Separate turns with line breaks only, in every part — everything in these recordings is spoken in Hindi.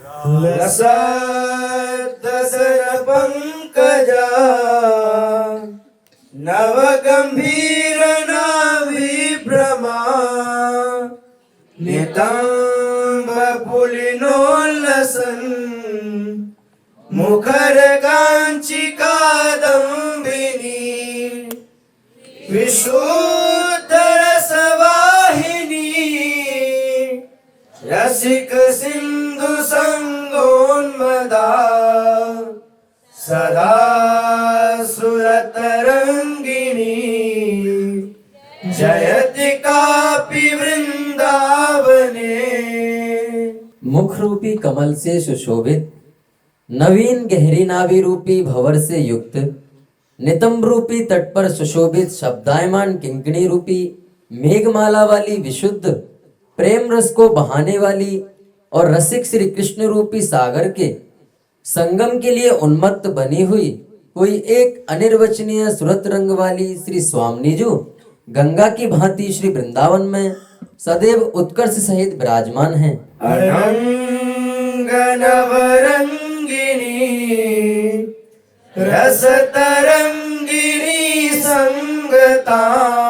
लसद्दसन पंकजा नव गंभीर नाभिभ्रमा नितंब पुलिनोल्लसन मुखर कांची कादंबिनी विशुद्ध रसवाहिनी रसिक सिंधु संगोन्मदा सदा सुरतरंगिणी जयति कापि वृंदावने।
मुख रूपी कमल से सुशोभित, नवीन गहरी नाभि रूपी भंवर से युक्त, नितंब रूपी तट पर सुशोभित शब्दायमान किंकिणी रूपी मेघमाला वाली विशुद्ध प्रेम रस को बहाने वाली और रसिक श्री कृष्ण रूपी सागर के संगम के लिए उन्मत्त बनी हुई कोई एक अनिर्वचनीय सुरत रंग वाली श्री स्वामिनीजू गंगा की भांति श्री वृंदावन में सदैव उत्कर्ष सहित विराजमान है।
अनंग नवरंगिनी रस तरंगिनी संगताम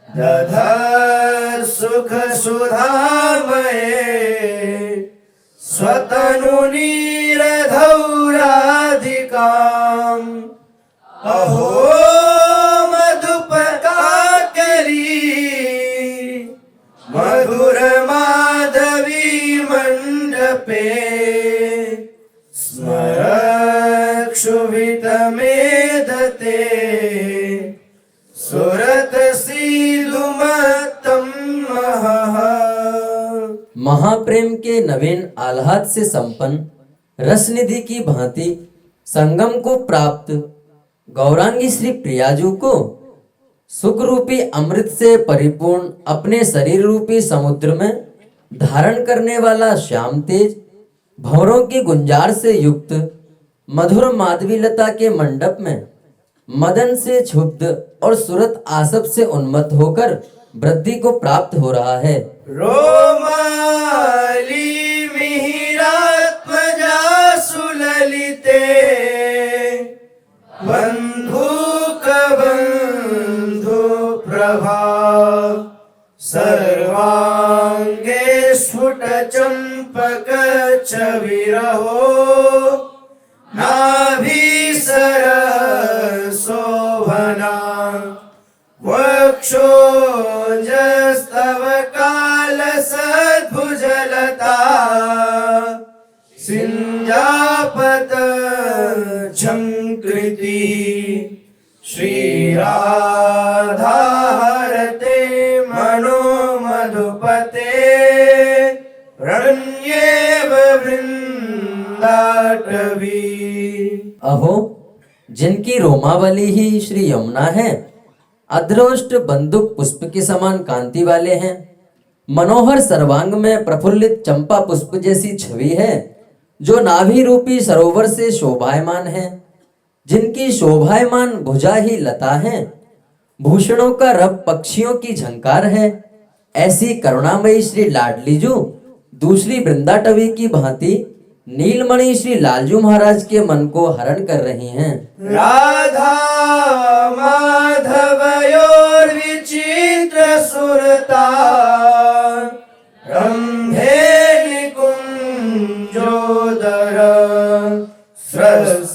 दधर सुख सुधामये स्वतनु नीरधौराधिकाम अहो मधुपकाकरी मधुर माधवी मंडपे स्मरक्षुभितमेधते सुरत सीलुमत्तम महः।
महाप्रेम के नवीन आह्लाद से संपन्न रसनिधि की भांति संगम को प्राप्त गौरांगी श्री प्रियाजू को सुख रूपी अमृत से परिपूर्ण अपने शरीर रूपी समुद्र में धारण करने वाला श्याम तेज भंवरों की गुंजार से युक्त मधुर माधवी लता के मंडप में मदन से क्षुब्ध और सुरत आसव से उन्मत्त होकर वृद्धि को प्राप्त हो रहा है।
रोमाली मिहिरात्मजा सुललिते बंधुक बंधु प्रभा सर्वांगे स्फुट चंपक छविरहो नाभि शोभना वक्षोजस्तव काल सद्भुजलता सिंजापत झंकृति श्रीराधा हरते मनो मधुपते रण्येव वृंदाटवी।
अहो जिनकी रोमावली ही श्री यमुना है, अद्रोष्ट बंदुक पुष्प के समान कांति वाले हैं, मनोहर सर्वांग में प्रफुल्लित चंपा पुष्प जैसी छवि है जो नाभि रूपी सरोवर से शोभायमान है, जिनकी शोभायमान भुजा ही लता है, भूषणों का रब पक्षियों की झंकार है, ऐसी करुणामयी श्री लाडलीजू दूसरी वृंदाटवी की भांति नीलमणि श्री लालजू महाराज के मन को हरण कर रही हैं।
राधा माधवयोर विचित्र सुरता रंभे निकुंजोदर स्रस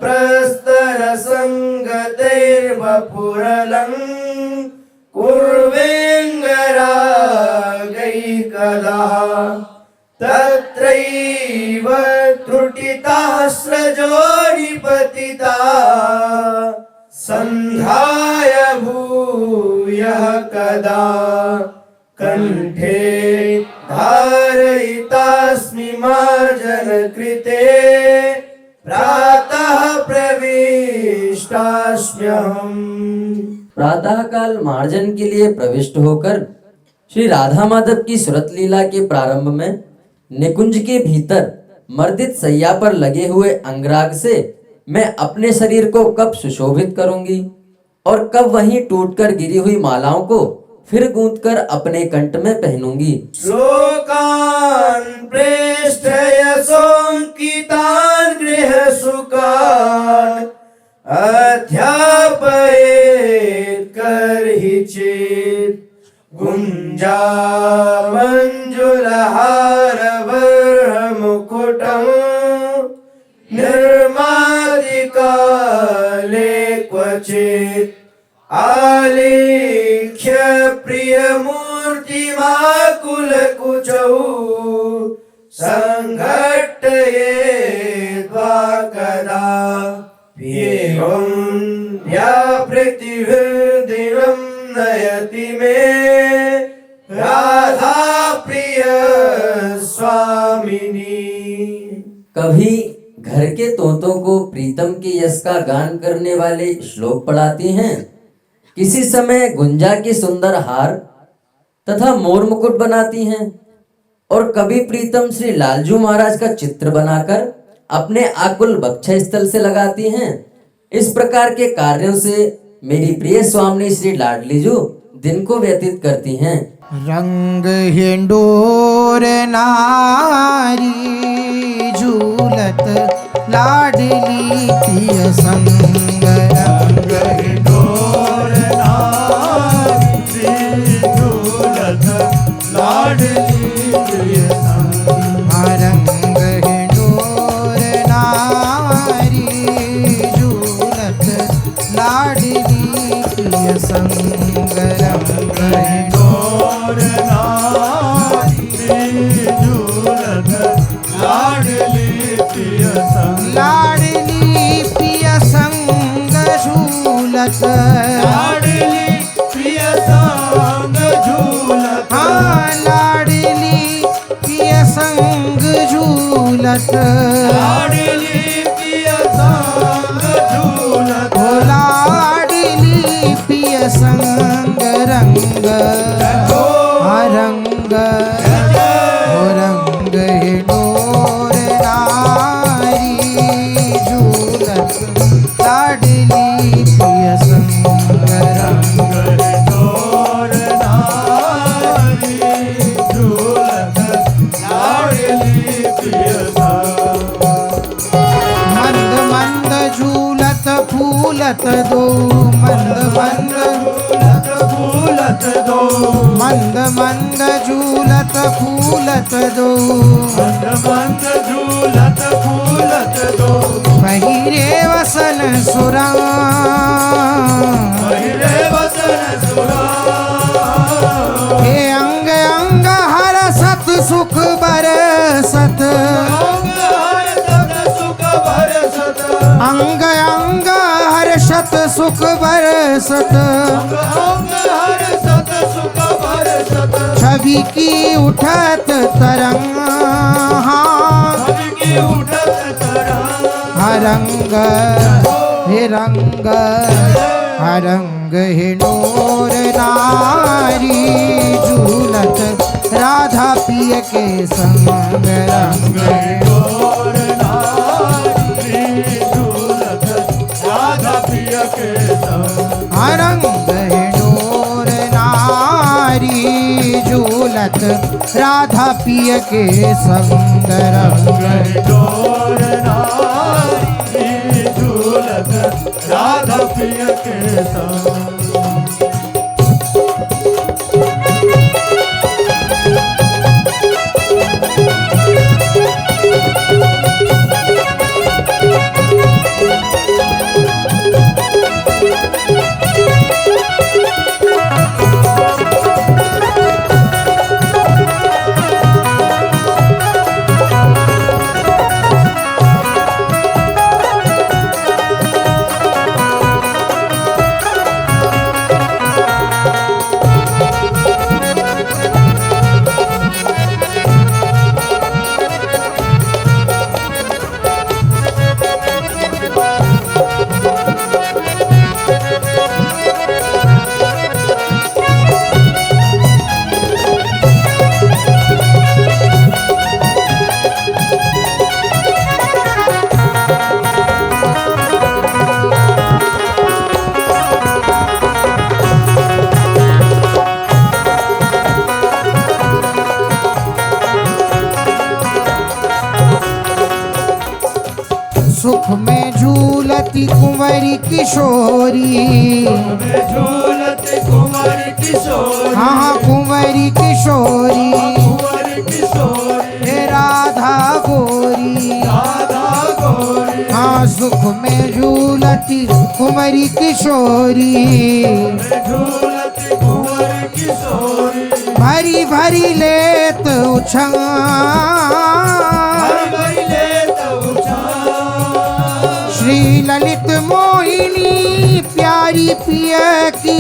प्रस्तर संगतैर्वपुरलं कुर्वेंगरागै कदा तत्रैव त्रुटिताः स्रजोनिपतिता संध्याय भूयः कदा कंठे धारयितास्मि मार्जन कृते प्रातः प्रविष्टास्म्यहम्।
प्रातः काल मार्जन के लिए प्रविष्ट होकर श्री राधा माधव की सुरत लीला के प्रारंभ में निकुंज के भीतर मर्दित सैया पर लगे हुए अंगराग से मैं अपने शरीर को कब सुशोभित करूंगी और कब वहीं टूटकर गिरी हुई मालाओं को फिर गूंथकर अपने कंठ में पहनूंगी।
लोकान् प्रेष्ठयशोऽङ्कितान् गृहसुखान् अध्यापयेत् कर्हि चेत् गुञ्जामञ्जुलहारवर्हमुकुटम् निर्मादिकाले क्वचित् आलेख्य प्रियमूर्तिमाकुलकुचौ सङ्घट्टयेद्वा कदा एवं व्यापृतिर्दिनं नयति मे राधा प्रिय स्वामिनी।
कभी घर के तोतों को प्रीतम के यश का गान करने वाले श्लोक पढ़ाती हैं, किसी समय गुंजा की सुंदर हार तथा मोर मुकुट बनाती हैं, और कभी प्रीतम श्री लालजू महाराज का चित्र बनाकर अपने आकुल वक्ष स्थल से लगाती हैं। इस प्रकार के कार्यों से मेरी प्रिय स्वामी श्री लाडलीजू दिन को व्यतीत करती हैं।
रंग हिंडोर नारी झूलत लाडली प्रिय संग रंग हिंडोर नारी झूलत लाडली प्रिय संग रंग हिंडोर नारी झूलत लाडली प्रिय संग रंग हिंडोर लाडली प्रिय संग झूलत लाडली प्रिय संग झूलत हाँ लाडली प्रिय संग झूलत लाडली प्रिय संग झूलत ओ लाडली प्रिय संग रंग रंग ओ रंग हिंडोर नारी झूलत लाडली प्रिय संग रंग हिंडोर नारी झूलत लाडली प्रिय संग मंद मंद झूलत फूलत दो मंद मंद झूलत फूलत दो मंद मंद झूलत फूलत दो मंद मंद झूलत फूलत दो पहिरे वसन सुरा पहिरे वसन सुरा हे अंग अंग हरसत सुख बरसत अंग अंग हर्षत सुख बरसत छवि की उठत तरंग हरंग हे रंग हरंग हिंडोर नारी झूलत राधा पिय के संग रंग हिंडोर नारी झूलत राधा पिय के संग रंग हिंडोर नारी झूलत राधा पिय के संग रंग हिंडोर नारी झूलत राधा पिय के संग। सुख में झूलती कुंवरी किशोरी,
झूलत कुंवर किशोरी,
हाँ कुंवरी किशोरी,
कुंवर किशोरी,
हे राधा गोरी,
राधा गोरी,
हाँ सुख में झूलती कुंवरी किशोरी,
झूलत कुंवर किशोरी,
भरी भरी लेत उछाल,
हर बहिले तउछा,
श्री ललित मोहिनी प्यारी पिय की,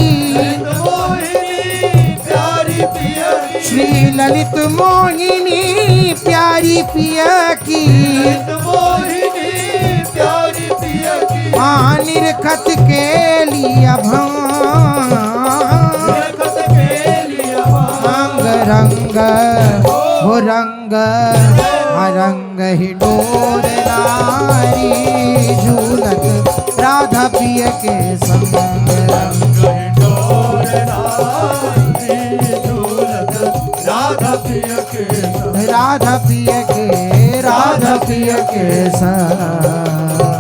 मोहिनी प्यारी पिया की,
श्री ललित मोहिनी प्यारी पिय की,
मोहिनी प्यारी पिया की,
निरखत के लिया भांग,
रखत के लिया
रंग रंग वो रंग रंग ही डोर नारी झूलत राधा पिय के संग,
रंग डोर नारी झूलत राधा पिया के संग,
राधा पिय के संग।